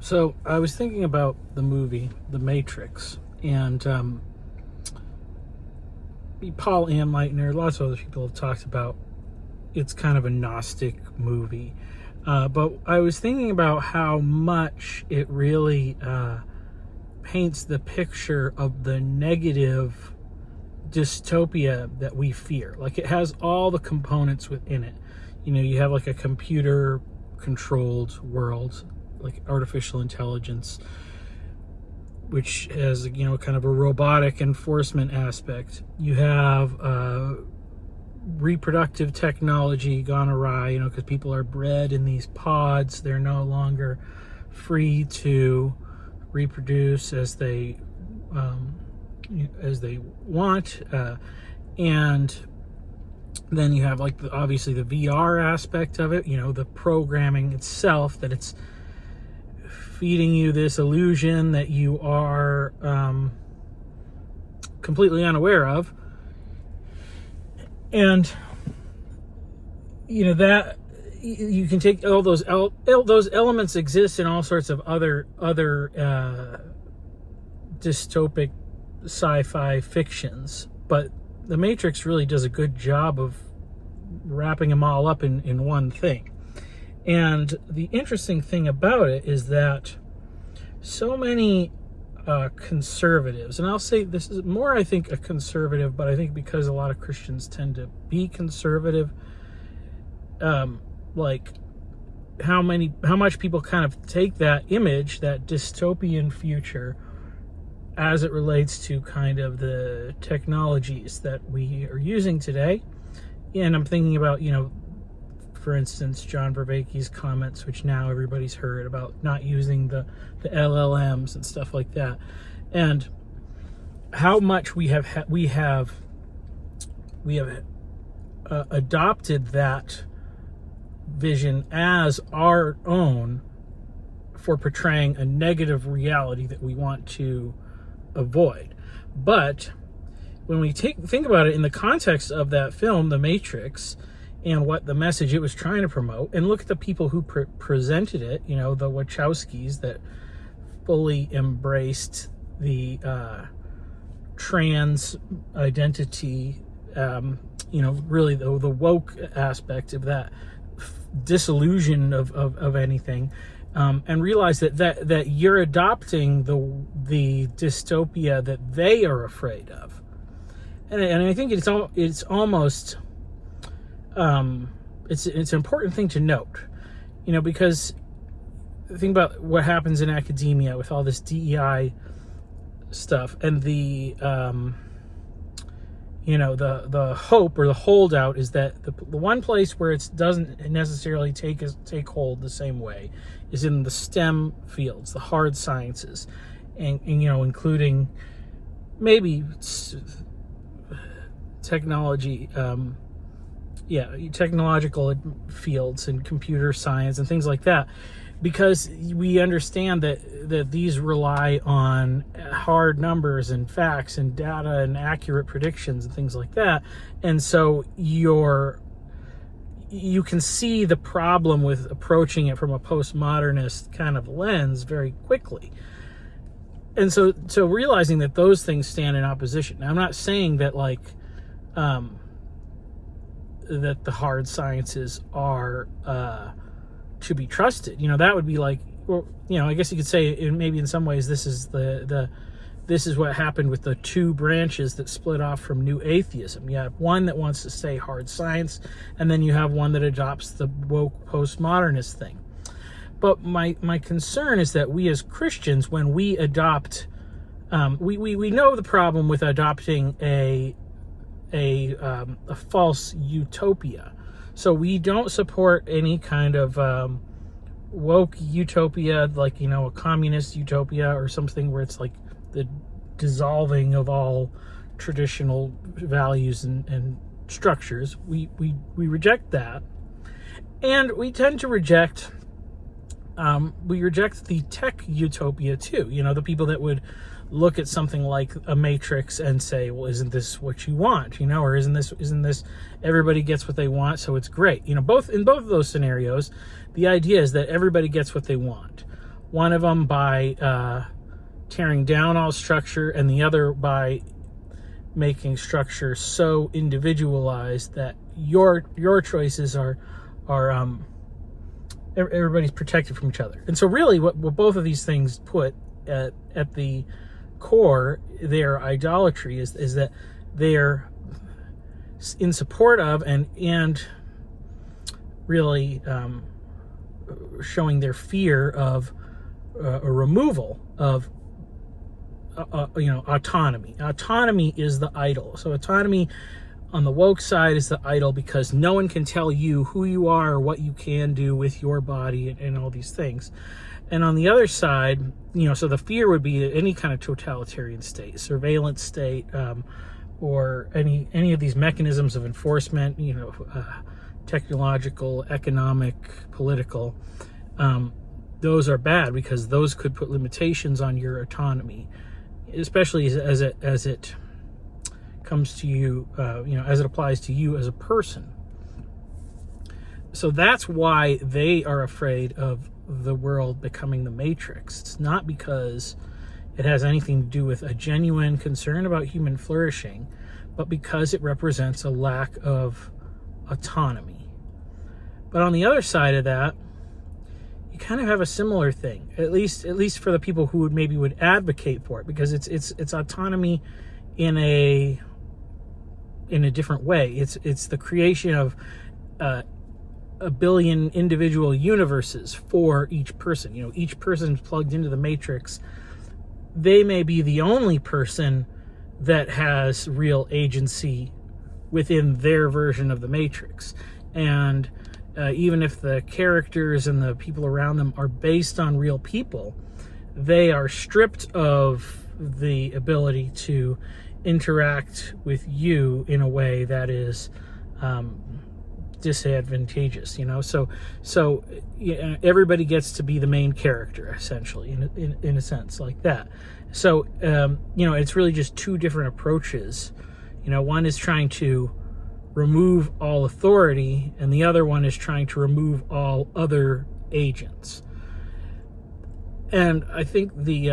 So I was thinking about the movie The Matrix, and Paul Anleitner, lots of other people have talked about it's kind of a Gnostic movie. But I was thinking about how much it really paints the picture of the negative dystopia that we fear. Like, it has all the components within it. You know, you have like a computer controlled world, like artificial intelligence, which has, you know, kind of a robotic enforcement aspect. You have reproductive technology gone awry, you know, because people are bred in these pods. They're no longer free to reproduce as they want, and then you have, like, obviously the VR aspect of it, you know, the programming itself, that it's feeding you this illusion that you are completely unaware of. And, you know, that you can take all those elements exist in all sorts of other dystopic sci-fi fictions, but The Matrix really does a good job of wrapping them all up in one thing. And the interesting thing about it is that so many conservatives, and I'll say this is more, I think, a conservative, but I think because a lot of Christians tend to be conservative, like how much people kind of take that image, that dystopian future, as it relates to kind of the technologies that we are using today. And I'm thinking about, you know, for instance, John Vervaeke's comments, which now everybody's heard, about not using the LLMs and stuff like that, and how much we have adopted that vision as our own for portraying a negative reality that we want to avoid. But when we think about it in the context of that film, The Matrix, and what the message it was trying to promote, and look at the people who presented it, you know, the Wachowskis that fully embraced the trans identity, you know, really the woke aspect of that, disillusion of anything, and realize that you're adopting the dystopia that they are afraid of. And I think it's almost it's an important thing to note, you know, because think about what happens in academia with all this DEI stuff, and the you know, the hope or the holdout is that the one place where it doesn't necessarily take hold the same way is in the STEM fields, the hard sciences, and you know, including maybe technology, technological fields and computer science and things like that, because we understand that these rely on hard numbers and facts and data and accurate predictions and things like that. And so you can see the problem with approaching it from a postmodernist kind of lens very quickly. And so realizing that those things stand in opposition. Now, I'm not saying that, like, that the hard sciences are to be trusted. You know, that would be like, well, you know, I guess you could say maybe in some ways this is this is what happened with the two branches that split off from New Atheism. You have one that wants to say hard science, and then you have one that adopts the woke postmodernist thing. But my concern is that we as Christians, when we adopt, we know the problem with adopting a false utopia. So we don't support any kind of woke utopia, like, you know, a communist utopia or something where it's like the dissolving of all traditional values and structures. We reject that, and we tend to reject the tech utopia too. You know, the people that would look at something like a Matrix and say, well, isn't this what you want? You know, or isn't this everybody gets what they want, so it's great? You know, in both of those scenarios, the idea is that everybody gets what they want. One of them by tearing down all structure, and the other by making structure so individualized that your choices are everybody's protected from each other. And so really what both of these things put at the core, their idolatry, is that they're in support of and really showing their fear of a removal of autonomy. Autonomy is the idol. So autonomy on the woke side is the idol, because no one can tell you who you are or what you can do with your body and all these things. And on the other side, so the fear would be any kind of totalitarian state, surveillance state, or any of these mechanisms of enforcement, technological, economic, political. Those are bad because those could put limitations on your autonomy, especially as it comes to you, as it applies to you as a person. So that's why they are afraid of the world becoming the Matrix. It's not because it has anything to do with a genuine concern about human flourishing, but because it represents a lack of autonomy. But on the other side of that, you kind of have a similar thing, at least for the people who would advocate for it, because it's autonomy in a different way. It's the creation of a billion individual universes for each person. Each person's plugged into the Matrix. They may be the only person that has real agency within their version of the Matrix. And even if the characters and the people around them are based on real people, they are stripped of the ability to interact with you in a way that is disadvantageous. So everybody gets to be the main character, essentially, in a sense like that. So it's really just two different approaches. One is trying to remove all authority, and the other one is trying to remove all other agents. And I think the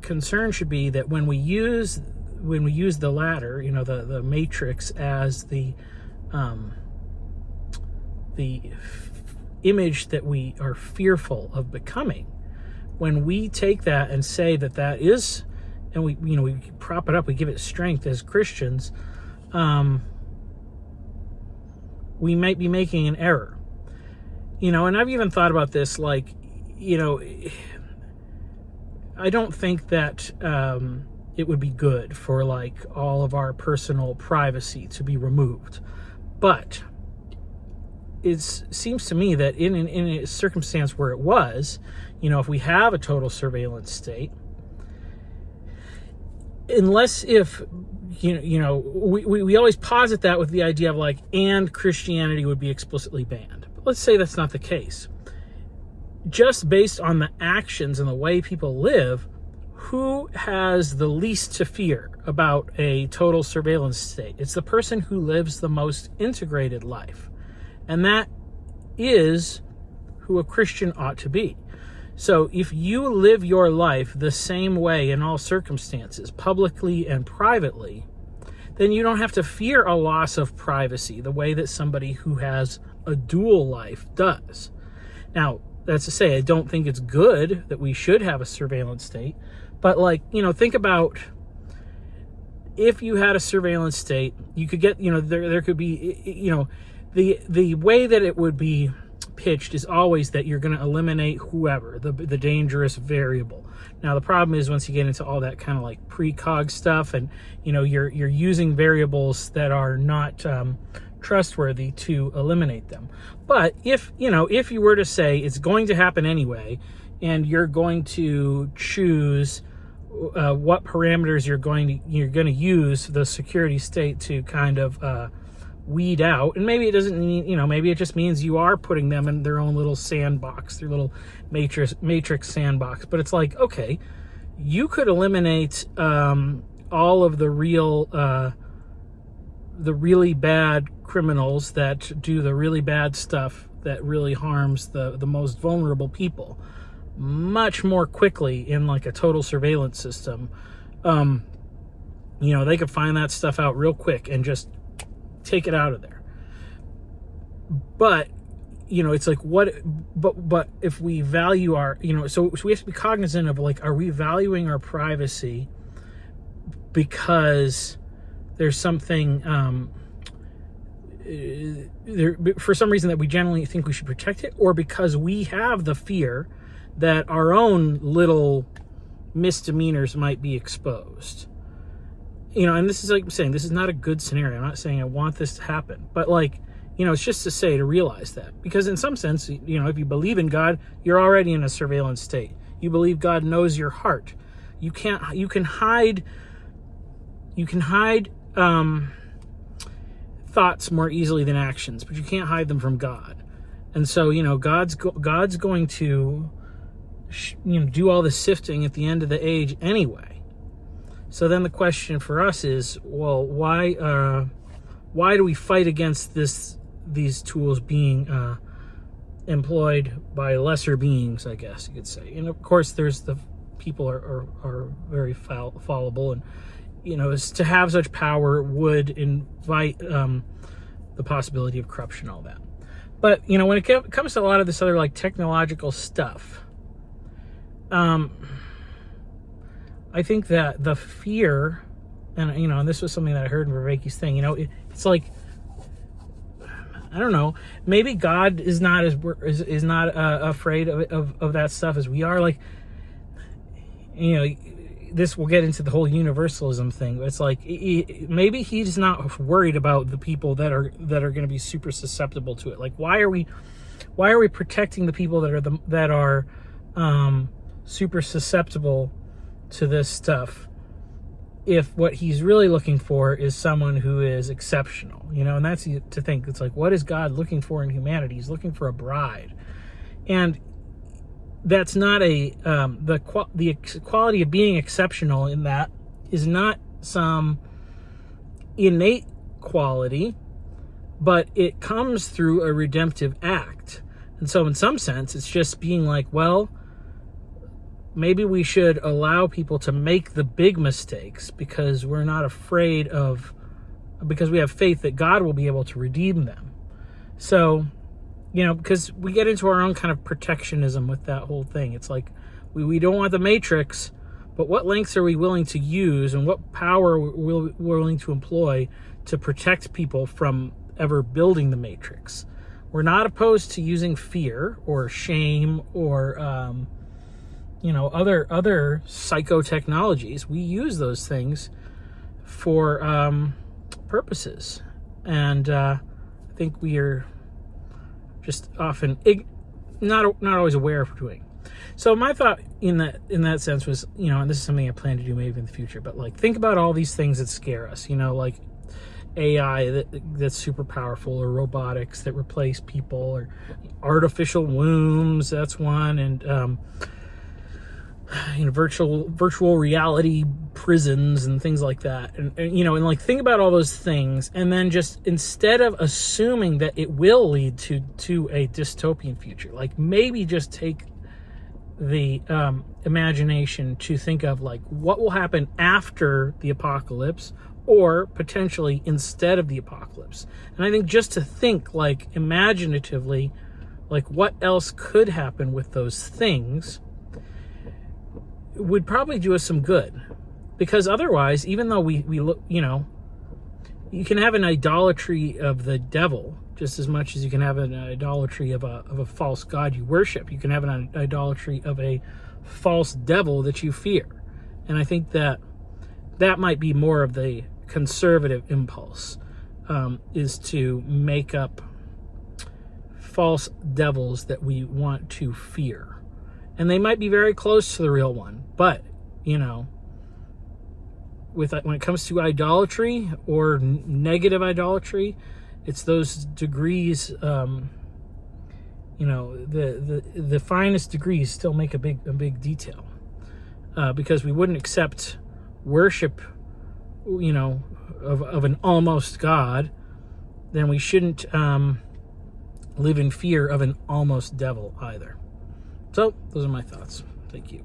concern should be that when we use the latter, the Matrix, as the image that we are fearful of becoming, when we take that and say that is, and we prop it up, we give it strength as Christians, we might be making an error. And I've even thought about this, I don't think that it would be good for all of our personal privacy to be removed. But it seems to me that in a circumstance where it was, if we have a total surveillance state, if we always posit that with the idea of and Christianity would be explicitly banned. But let's say that's not the case. Just based on the actions and the way people live, who has the least to fear about a total surveillance state? It's the person who lives the most integrated life. And that is who a Christian ought to be. So if you live your life the same way in all circumstances, publicly and privately, then you don't have to fear a loss of privacy the way that somebody who has a dual life does. Now, that's to say, I don't think it's good that we should have a surveillance state, but think about if you had a surveillance state, you could get, there could be, the way that it would be pitched is always that you're going to eliminate whoever, the dangerous variable. Now, the problem is once you get into all that kind of precog stuff, and you're using variables that are not trustworthy to eliminate them. But if you were to say it's going to happen anyway, and you're going to choose what parameters you're going to use the security state to kind of weed out, and maybe it doesn't mean, maybe it just means you are putting them in their own little sandbox, their little matrix sandbox. But it's okay, you could eliminate all of the really bad criminals that do the really bad stuff that really harms the most vulnerable people. much more quickly in like a total surveillance system. They could find that stuff out real quick and just take it out of there. But it's like, but if we value our, so we have to be cognizant of like, are we valuing our privacy because there's something there for some reason that we generally think we should protect it, or because we have the fear that our own little misdemeanors might be exposed? And this is like I'm saying, this is not a good scenario. I'm not saying I want this to happen, but like, it's just to realize that, because in some sense, if you believe in God, you're already in a surveillance state. You believe God knows your heart. You can hide thoughts more easily than actions, but you can't hide them from God. And so, God's going to, do all the sifting at the end of the age anyway. So then the question for us is, well, why do we fight against these tools being employed by lesser beings, I guess you could say? And of course, there's the people are very fallible, and to have such power would invite the possibility of corruption, all that. But when it comes to a lot of this other like technological stuff, I think that the fear, and this was something that I heard in Vervaeke's thing, it's like, I don't know, maybe God is not afraid of that stuff as we are. Like, this will get into the whole universalism thing. It's like, maybe he's not worried about the people that are going to be super susceptible to it. Like, why are we protecting the people that are super susceptible to this stuff, if what he's really looking for is someone who is exceptional? And that's to think, it's like, what is God looking for in humanity? He's looking for a bride. And that's not the quality of being exceptional in that is not some innate quality, but it comes through a redemptive act. And so in some sense, it's just being like, well, maybe we should allow people to make the big mistakes because we're not afraid because we have faith that God will be able to redeem them. So, because we get into our own kind of protectionism with that whole thing. It's like, we don't want the matrix, but what lengths are we willing to use, and what power we're willing to employ to protect people from ever building the matrix? We're not opposed to using fear or shame or other psychotechnologies. We use those things for purposes, and I think we are just often not always aware of doing. So my thought in that sense was, and this is something I plan to do maybe in the future, but like, think about all these things that scare us, like AI that's super powerful, or robotics that replace people, or artificial wombs, that's one, and virtual reality prisons and things like that, and like, think about all those things, and then just, instead of assuming that it will lead to a dystopian future, like, maybe just take the imagination to think of like, what will happen after the apocalypse, or potentially instead of the apocalypse. And I think just to think like imaginatively, like, what else could happen with those things would probably do us some good. Because otherwise, even though we look, you can have an idolatry of the devil just as much as you can have an idolatry of a false god you worship. You can have an idolatry of a false devil that you fear. And I think that might be more of the conservative impulse, is to make up false devils that we want to fear. And they might be very close to the real one, but when it comes to idolatry or negative idolatry, it's those degrees. The finest degrees still make a big detail, because we wouldn't accept worship, of an almost God. Then we shouldn't live in fear of an almost devil either. So those are my thoughts. Thank you.